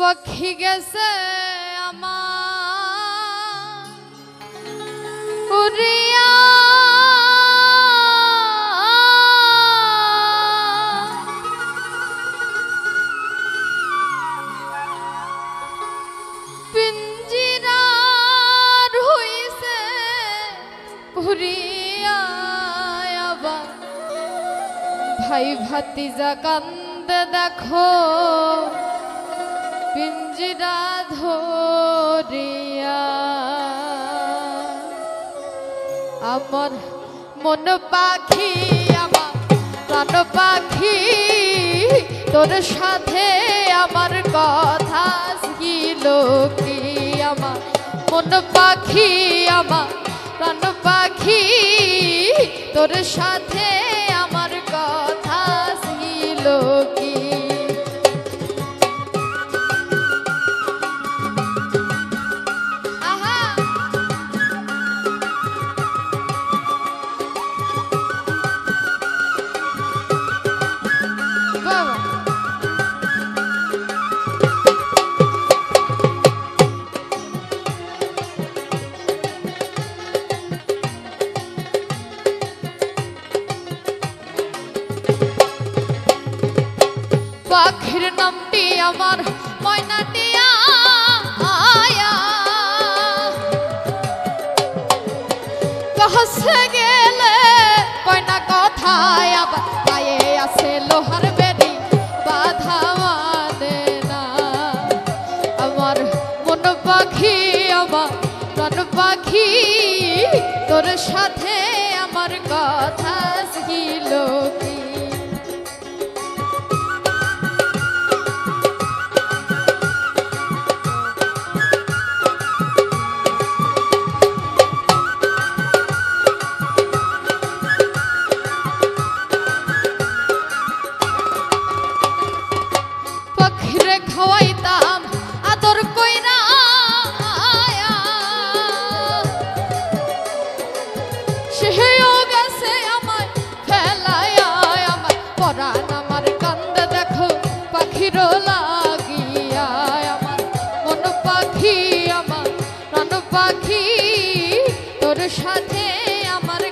পাখি গেছে আমার উড়িয়া পিঞ্জিরার হইছে উড়িয়া আবার ভাই ভাতিজা কান্দে দেখো পিঞ্জিরা ধরিয়া আমার মন পাখি আমার প্রাণ পাখি তোর সাথে আমার কথা ছিল কি আমার মন পাখি আমার প্রাণ পাখি তোর সাথে আমার কথা ছিল কি পাখির নামটি আমার ময়নাটিয়া কাছে গেলে কয়না কথায় আবার পায়ে আছে লোহার বেড়ি বাধা মানে না আমার মন পাখি আমার প্রাণ পাখি তোর সাথে আমার কথা ছিল কি খাওয়াইতাম আদর কইরা সেও গেছে আমার ফেলায়া আমার পরাণ আমার কান্দে দেখো পাখির লাগিয়া আমার মন পাখি আমার প্রাণ পাখি তোর সাথে আমার